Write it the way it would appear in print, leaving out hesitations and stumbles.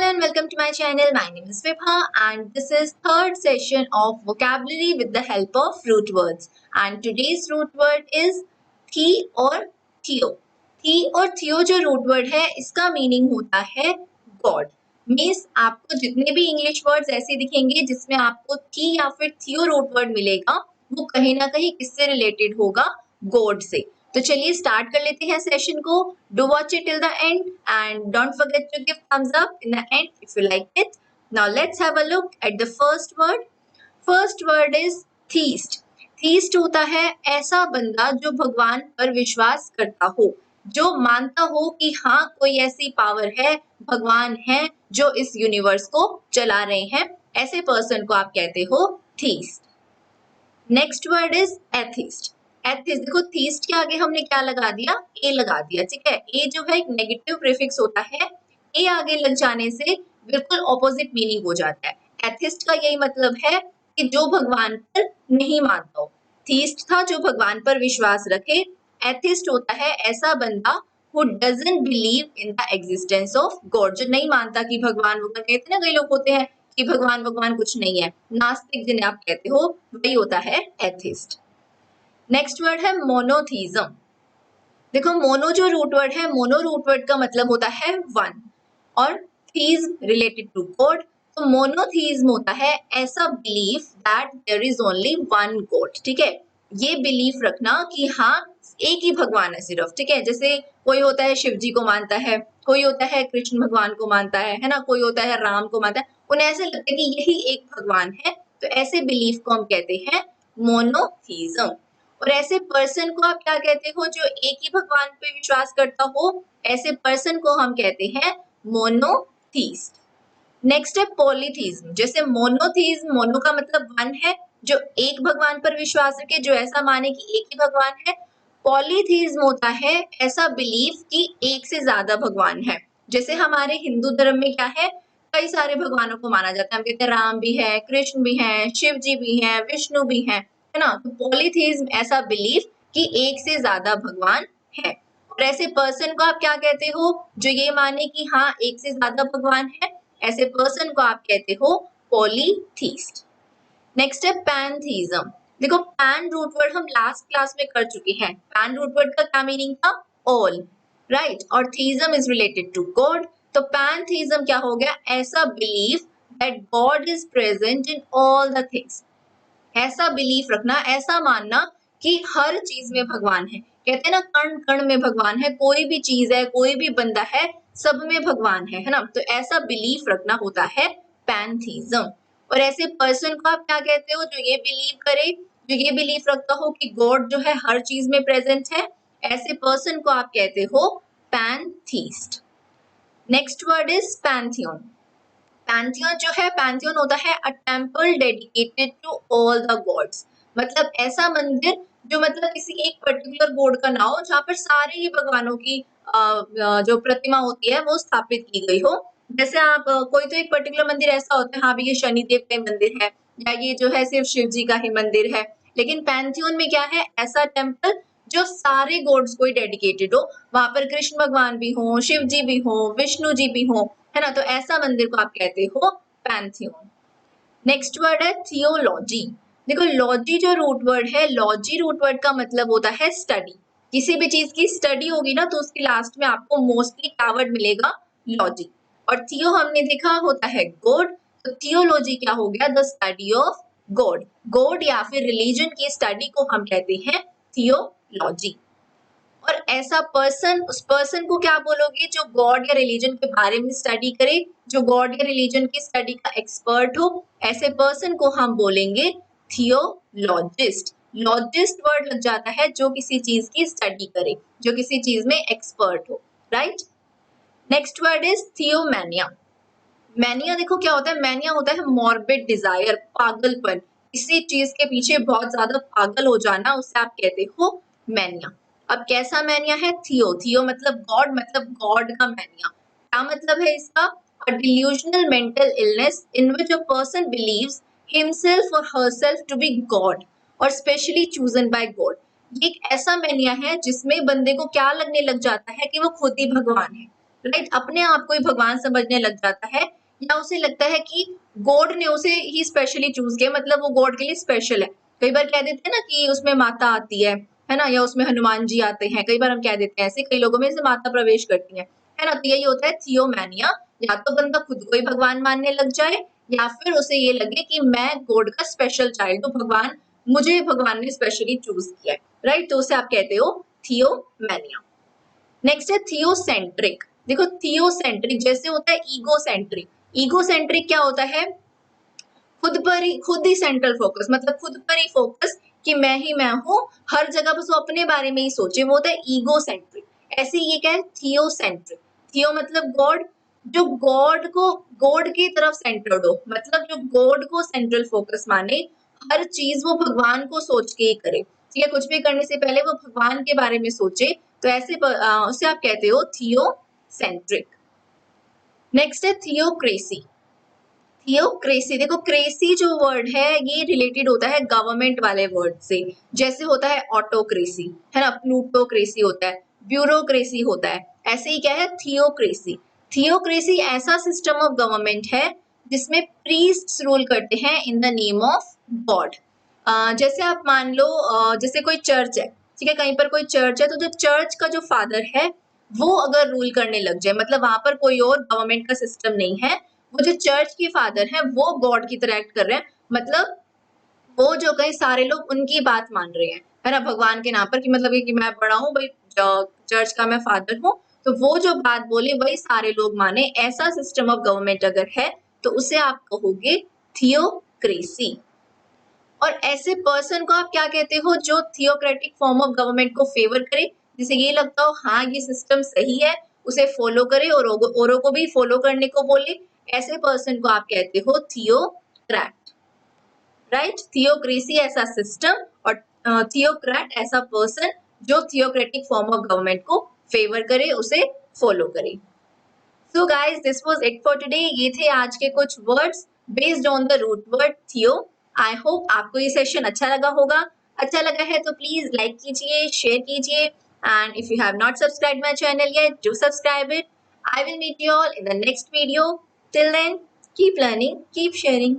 everyone, welcome to my channel. My name is Vibha and this is third session of vocabulary with the help of root words. And today's root word is थी और थियो. थी और थियो जो root word है इसका meaning होता है गॉड. मीन्स आपको जितने भी इंग्लिश वर्ड्स ऐसे दिखेंगे जिसमें आपको थी या फिर थियो रूट वर्ड मिलेगा वो कहीं ना कहीं किससे रिलेटेड होगा, गॉड से. तो चलिए स्टार्ट कर लेते हैं सेशन को. Do watch it till the end and don't forget to give thumbs up in the end if you like it. Now let's have a look at the first word. First word is theist. Theist होता है ऐसा बंदा जो भगवान पर विश्वास करता हो, जो मानता हो कि हाँ कोई ऐसी पावर है, भगवान है जो इस यूनिवर्स को चला रहे हैं. ऐसे पर्सन को आप कहते हो theist. Next word is atheist. Atheist, देखो थीस्ट के आगे हमने क्या लगा दिया, ए लगा दिया. ठीक है, ए जो है एक नेगेटिव प्रीफिक्स होता है, ए आगे लग जाने से बिल्कुल ऑपोजिट मीनिंग हो जाता है. एथिस्ट का यही मतलब है कि जो भगवान पर नहीं मानता हो. थीस्ट था जो भगवान पर विश्वास रखे. एथिस्ट होता है ऐसा बंदा who doesn't believe in the existence of God, जो नहीं मानता कि भगवान होगा. कहते हैं ना कई लोग होते हैं कि भगवान भगवान कुछ नहीं है, नास्तिक जिन्हें आप कहते हो, वही होता है एथिस्ट. नेक्स्ट वर्ड है मोनोथीज्म. देखो मोनो जो रूट वर्ड है, मोनो रूट वर्ड का मतलब होता है वन और थीज्म रिलेटेड टू गॉड. तो मोनोथीज्म होता है ऐसा belief that there is only one God. ठीक है, ये बिलीफ रखना कि हाँ एक ही भगवान है सिर्फ. ठीक है, जैसे कोई होता है शिव जी को मानता है, कोई होता है कृष्ण भगवान को मानता है ना, कोई होता है राम को मानता है. उन्हें ऐसे लगता है कि यही एक भगवान है. तो ऐसे बिलीफ को हम कहते हैं मोनोथीज्म. और ऐसे पर्सन को आप क्या कहते हो, जो एक ही भगवान पे विश्वास करता हो, ऐसे पर्सन को हम कहते हैं मोनोथीस्ट. नेक्स्ट है पॉलीथीज्म. जैसे मोनोथीज्म, मोनो का मतलब वन है, जो एक भगवान पर विश्वास रखे, जो ऐसा माने कि एक ही भगवान है. पॉलीथीज्म होता है ऐसा बिलीफ कि एक से ज्यादा भगवान है. जैसे हमारे हिंदू धर्म में क्या है, कई सारे भगवानों को माना जाता है. हम कहते हैं राम भी है, कृष्ण भी है, शिव जी भी है, विष्णु भी है ना. तो पॉलीथीज्म ऐसा बिलीफ कि एक से ज्यादा भगवान है. और ऐसे पर्सन को आप क्या कहते हो, जो ये माने कि हाँ एक से ज्यादा भगवान है, ऐसे पर्सन को आप कहते हो पॉलीथीस्ट. नेक्स्ट है पैनथीज्म. देखो पैन रूट वर्ड हम लास्ट क्लास में कर चुके हैं. पैन रूट वर्ड का क्या मीनिंग था, ऑल, राइट. और theism is related to God. तो पैनथीज्म क्या हो गया, ऐसा belief that God is present in all the things. ऐसा बिलीफ रखना, ऐसा मानना कि हर चीज में भगवान है. कहते हैं ना कण कण में भगवान है, कोई भी चीज है, कोई भी बंदा है, सब में भगवान है ना. तो ऐसा बिलीफ रखना होता है पैनथीज्म. और ऐसे पर्सन को आप क्या कहते हो, जो ये बिलीव करे, जो ये बिलीफ रखता हो कि गॉड जो है हर चीज में प्रेजेंट है, ऐसे पर्सन को आप कहते हो pantheist. Next word is pantheon. Pantheon जो है, पैंथियन होता है a temple dedicated to all the gods. मतलब ऐसा मंदिर जो मतलब किसी एक पर्टिकुलर गॉड का ना हो, जहाँ पर सारे ही भगवानों की जो प्रतिमा होती है वो स्थापित की गई हो. जैसे आप कोई तो एक पर्टिकुलर मंदिर ऐसा होता है, हाँ भी ये शनिदेव का मंदिर है, या ये जो है सिर्फ शिव जी का ही मंदिर है. लेकिन पैंथियन में क्या है, ऐसा टेम्पल जो सारे गॉड्स को ही डेडिकेटेड हो, वहां पर कृष्ण भगवान भी हो, शिव जी भी हो, विष्णु जी भी हो, है ना. तो ऐसा मंदिर को आप कहते हो पैंथियन. नेक्स्ट वर्ड है थियोलॉजी. देखो लॉजी जो रूट वर्ड है, लॉजी रूट वर्ड का मतलब होता है स्टडी. किसी भी चीज की स्टडी होगी ना तो उसके लास्ट में आपको मोस्टली क्या वर्ड मिलेगा, लॉजी. और थियो हमने देखा होता है गॉड. तो थियोलॉजी क्या हो गया, the study of God. God या फिर रिलीजन की स्टडी को हम कहते हैं थियोलॉजी. और ऐसा पर्सन, उस पर्सन को क्या बोलोगे, जो गॉड या रिलीजन के बारे में स्टडी करे, जो गॉड या रिलीजन की स्टडी का एक्सपर्ट हो, ऐसे पर्सन को हम बोलेंगे थियोलॉजिस्ट. लॉजिस्ट वर्ड लग जाता है जो किसी चीज की स्टडी करे, जो किसी चीज में एक्सपर्ट हो, right. Next word is theomania. Mania देखो क्या होता है, मैनिया होता है मॉर्बिड डिजायर, पागलपन. किसी चीज के पीछे बहुत ज्यादा पागल हो जाना, उसे आप कहते हो मैनिया. अब कैसा मैनिया है, थियो. थियो मतलब गॉड, मतलब गॉड का मैनिया. क्या मतलब है इसका, a delusional mental illness in which a person believes himself और हरसेल्फ टू बी गॉड और स्पेशली चूजन बाय गॉड. ये एक ऐसा मैनिया है जिसमें बंदे को क्या लगने लग जाता है कि वो खुद ही भगवान है, राइट. अपने आप को ही भगवान समझने लग जाता है या उसे लगता है कि गॉड ने उसे ही स्पेशली चूज किया, मतलब वो गॉड के लिए स्पेशल है। कई बार कह देते हैं ना कि उसमें माता आती है ना, या उसमें हनुमान जी आते हैं, कई बार हम कह देते हैं ऐसे, कई लोगों में से माता प्रवेश करती है ना। तो यही होता है थियोमैनिया। या तो बंदा खुद को ही भगवान मानने लग जाए, या फिर उसे ये लगे कि मैं गॉड का स्पेशल चाइल्ड हूँ, मुझे भगवान ने स्पेशली चूज किया है, राइट। तो उसे आप कहते हो थियोमैनिया। नेक्स्ट है थियोसेंट्रिक। देखो थियोसेंट्रिक जैसे होता है ईगोसेंट्रिक। ईगोसेंट्रिक क्या होता है? खुद ही सेंट्रल फोकस, मतलब खुद पर ही फोकस कि मैं हूँ, हर जगह बस वो अपने बारे में ही सोचे, वो होता है ईगोसेंट्रिक। ऐसे ये क्या है? थियोसेंट्रिक। थियो मतलब गॉड, जो गॉड की तरफ सेंटर्ड हो, मतलब जो गॉड को सेंट्रल फोकस माने, हर चीज वो भगवान को सोच के ही करे, ठीक है। कुछ भी करने से पहले वो भगवान के बारे में सोचे, तो ऐसे उसे आप कहते हो थियोसेंट्रिक। नेक्स्ट है थियोक्रेसी। थियोक्रेसी, देखो क्रेसी जो वर्ड है ये रिलेटेड होता है गवर्नमेंट वाले वर्ड से। जैसे होता है ऑटोक्रेसी, है ना, प्लूटोक्रेसी होता है, ब्यूरोक्रेसी होता है, ऐसे ही क्या है? थियोक्रेसी। थियोक्रेसी ऐसा सिस्टम ऑफ गवर्नमेंट है जिसमें प्रीस्ट्स रूल करते हैं in the name of God. जैसे आप मान लो, जैसे कोई चर्च है, ठीक है, कहीं पर कोई चर्च है, तो जो चर्च का जो फादर है वो अगर रूल करने लग जाए, मतलब वहां पर कोई और गवर्नमेंट का सिस्टम नहीं है, वो जो चर्च के फादर हैं वो गॉड की तरह एक्ट कर रहे हैं, मतलब वो जो कई सारे लोग उनकी बात मान रहे हैं, है ना, भगवान के नाम पर, कि मतलब ये कि मैं बड़ा हूँ भाई, चर्च का मैं फादर हूँ, तो वो जो बात बोले वही सारे लोग माने, ऐसा सिस्टम ऑफ गवर्नमेंट अगर है तो उसे आप कहोगे थियोक्रेसी। और ऐसे पर्सन को आप क्या कहते हो? जो थियोक्रेटिक फॉर्म ऑफ गवर्नमेंट को फेवर करे, जिसे ये लगता हो हाँ ये सिस्टम सही है, उसे फॉलो करे और औरों को भी फॉलो करने को बोले, ऐसे पर्सन को आप कहते हो थियोक्रेट, राइट। थियोक्रेसी ऐसा सिस्टम, और थियोक्रेट ऐसा पर्सन जो थियोक्रेटिक फॉर्म ऑफ गवर्नमेंट को फेवर करे, उसे फॉलो करे। So guys this was it for today. ये थे आज के कुछ words based on the root word theo. I hope आपको ये सेशन अच्छा लगा होगा। अच्छा लगा है तो प्लीज लाइक कीजिए, शेयर कीजिए, and if you have not subscribe my channel yet, do subscribe it. I will meet you all in the next video. Till then, keep learning, keep sharing.